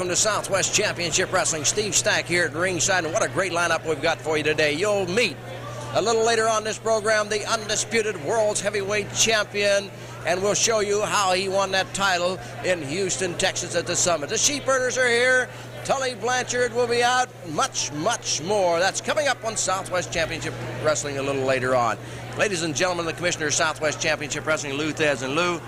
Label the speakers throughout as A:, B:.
A: welcome to Southwest Championship Wrestling. Steve Stack here at ringside, and what a great lineup we've got for you today. You'll meet, a little later on this program, the undisputed world's heavyweight champion, and we'll show you how he won that title in Houston, Texas at the Summit. The Sheepherders are here. Tully Blanchard will be out. Much, much more. That's coming up on Southwest Championship Wrestling a little later on. Ladies and gentlemen, the Commissioner of Southwest Championship Wrestling, Lou Thez. And Lou,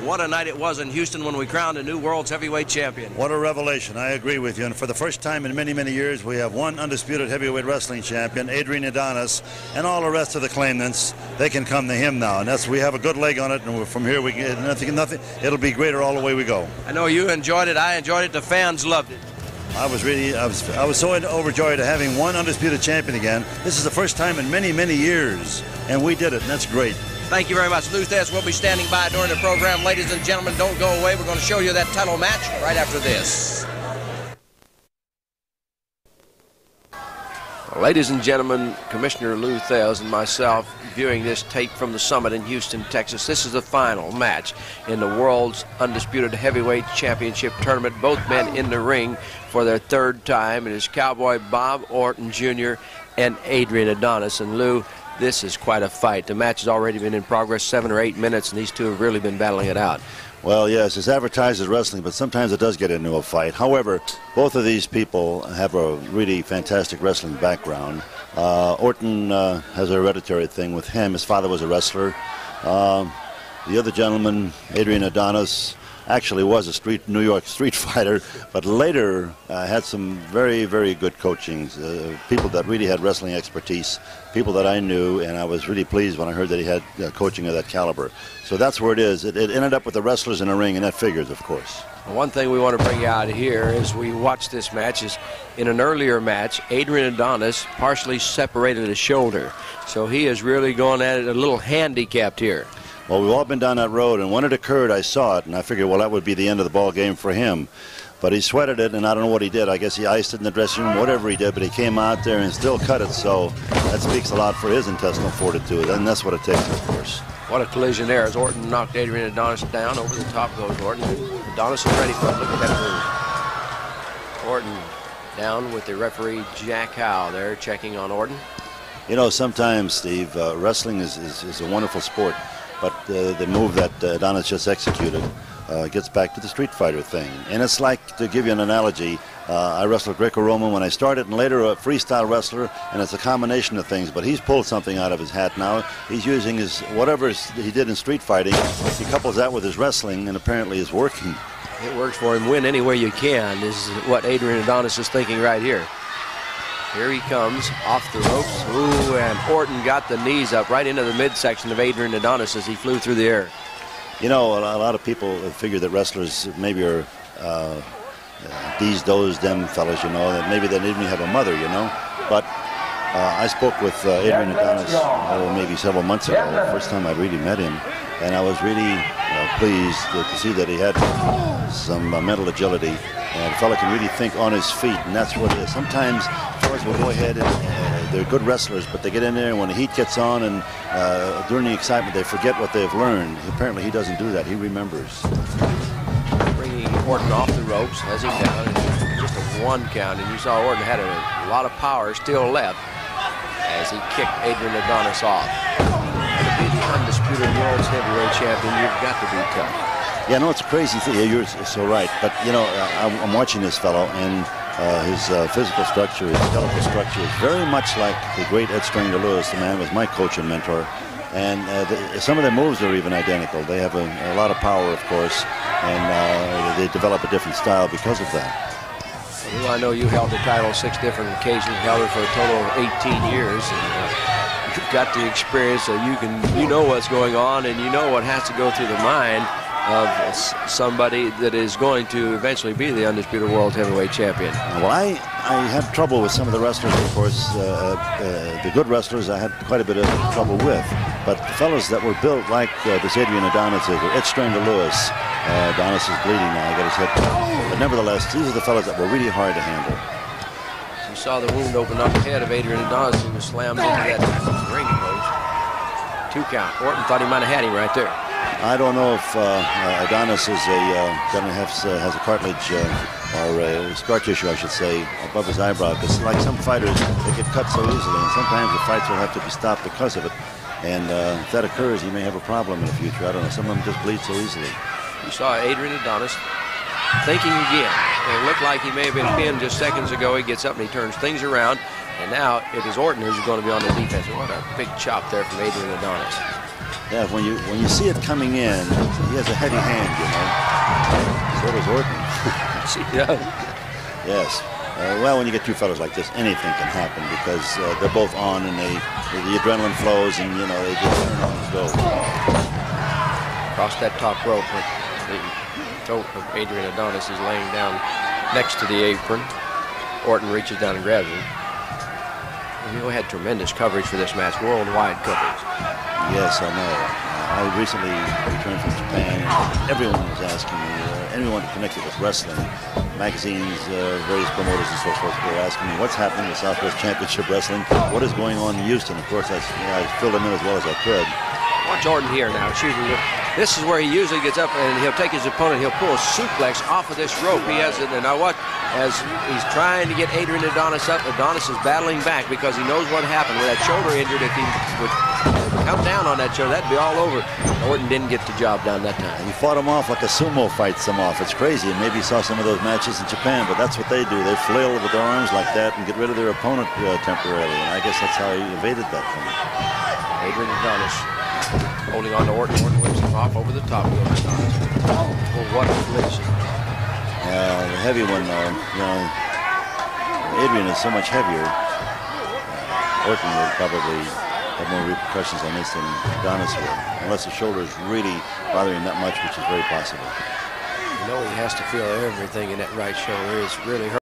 A: what a night it was in Houston when we crowned a new world's heavyweight champion.
B: What a revelation. I agree with you. And for the first time in many, many years, we have one undisputed heavyweight wrestling champion, Adrian Adonis, and all the rest of the claimants, they can come to him now. And that's, we have a good leg on it, and from here we get nothing. It'll be greater all the way we go.
A: I know you enjoyed it. I enjoyed it. The fans loved it.
B: I was so overjoyed at having one undisputed champion again. This is the first time in many, many years, and we did it, and that's great.
A: Thank you very much. Lou Thez will be standing by during the program. Ladies and gentlemen, don't go away. We're going to show you that title match right after this. Ladies and gentlemen, Commissioner Lou Thez and myself viewing this tape from the Summit in Houston, Texas. This is the final match in the world's undisputed heavyweight championship tournament. Both men in the ring for their third time. It is Cowboy Bob Orton Jr. and Adrian Adonis. And Lou, this is quite a fight. The match has already been in progress 7 or 8 minutes, and these two have really been battling it out.
B: Well, yes, it's advertised as wrestling, but sometimes it does get into a fight. However, both of these people have a really fantastic wrestling background. Orton has a hereditary thing with him. His father was a wrestler. The other gentleman, Adrian Adonis, actually was a New York street fighter, but later had some very, very good coaching. People that really had wrestling expertise, people that I knew, and I was really pleased when I heard that he had coaching of that caliber. So that's where it is. It ended up with the wrestlers in the ring, and that figures, of course.
A: One thing we want to bring out here as we watch this match is in an earlier match, Adrian Adonis partially separated his shoulder. So he is really going at it a little handicapped here.
B: Well, we've all been down that road, and when it occurred, I saw it, and I figured, well, that would be the end of the ball game for him. But he sweated it, and I don't know what he did. I guess he iced it in the dressing room, whatever he did, but he came out there and still cut it, so that speaks a lot for his intestinal fortitude, and that's what it takes, of course.
A: What a collision there as Orton knocked Adrian Adonis down. Over the top goes Orton. Adonis is ready for it. Look at that move. Orton down with the referee Jack Howe there checking on Orton.
B: You know, sometimes, Steve, wrestling is a wonderful sport. But the move that Adonis just executed gets back to the street fighter thing. And it's like, to give you an analogy, I wrestled Greco-Roman when I started, and later a freestyle wrestler, and it's a combination of things. But he's pulled something out of his hat now. He's using his, whatever he did in street fighting, he couples that with his wrestling, and apparently it's working.
A: It works for him. Win any way you can is what Adrian Adonis is thinking right here. Here he comes off the ropes. Ooh, and Orton got the knees up right into the midsection of Adrian Adonis as he flew through the air.
B: You know, a lot of people figure that wrestlers maybe are these, those, them fellas, you know, that maybe they didn't even have a mother, you know. But I spoke with Adrian Adonis maybe several months ago, the first time I really met him, and I was really pleased to see that he had some mental agility. And the fella can really think on his feet, and that's what it is. Sometimes fellas will go ahead and they're good wrestlers, but they get in there, and when the heat gets on and during the excitement, they forget what they've learned. Apparently, he doesn't do that. He remembers.
A: Bringing Orton off the ropes, has him down, and just a 1 count. And you saw Orton had a lot of power still left as he kicked Adrian Adonis off. To be the undisputed world's heavyweight champion, you've got to be tough.
B: Yeah, no, it's a crazy thing. Yeah, you're so right. But, you know, I'm watching this fellow, and his physical structure, his skeletal structure is very much like the great Ed Stringer Lewis, the man was my coach and mentor. And some of their moves are even identical. They have a lot of power, of course, and they develop a different style because of that.
A: Well, I know you held the title 6 different occasions, held it for a total of 18 years. And, you've got the experience, so you know what's going on, and you know what has to go through the mind of somebody that is going to eventually be the undisputed world heavyweight champion.
B: Well, I had trouble with some of the wrestlers, of course. The good wrestlers I had quite a bit of trouble with. But the fellows that were built like this Adrian Adonis is, or Ed Stringer Lewis, Adonis is bleeding now, he got his head cut. But nevertheless, these are the fellows that were really hard to handle.
A: So you saw the wound open up the head of Adrian Adonis. He was slammed into that ring post. 2 count. Orton thought he might have had him right there.
B: I don't know if Adonis is has a cartilage or a scar tissue, I should say, above his eyebrow. Because like some fighters, they get cut so easily, and sometimes the fights will have to be stopped because of it. And if that occurs, he may have a problem in the future. I don't know. Some of them just bleed so easily.
A: You saw Adrian Adonis thinking again. It looked like he may have been pinned just seconds ago. He gets up and he turns things around. And now it is Orton who's going to be on the defense. What a big chop there from Adrian Adonis.
B: Yeah, when you see it coming in, he has a heavy hand, you know. So does Orton.
A: Yes, he does.
B: Yes. Well, when you get two fellas like this, anything can happen because they're both on and the adrenaline flows and, you know, they just turn on and go.
A: Across that top rope, the toe of Adrian Adonis is laying down next to the apron. Orton reaches down and grabs him. We had tremendous coverage for this match, worldwide coverage.
B: Yes, I know. I recently returned from Japan, and everyone was asking me, anyone connected with wrestling, magazines, various promoters and so forth, were asking me, what's happening with Southwest Championship Wrestling? What is going on in Houston? Of course, I filled them in as well as I could.
A: Watch Orton here now. This is where he usually gets up and he'll take his opponent, he'll pull a suplex off of this rope. He has it, and now what? As he's trying to get Adrian Adonis up, Adonis is battling back because he knows what happened with that shoulder injured. If he would come down on that shoulder, that'd be all over. Orton didn't get the job done that time.
B: And he fought him off like a sumo fights him off. It's crazy. And maybe you saw some of those matches in Japan, but that's what they do. They flail with their arms like that and get rid of their opponent temporarily. And I guess that's how he evaded that thing.
A: Adrian Adonis holding on to Orton. Orton whips him off over the top of Adonis. Oh, what a collision.
B: The heavy one, you know, Adrian is so much heavier. Orton would probably have more repercussions on this than Adonis will, unless the shoulder is really bothering him that much, which is very possible.
A: You know, he has to feel everything in that right shoulder. It's really hurt.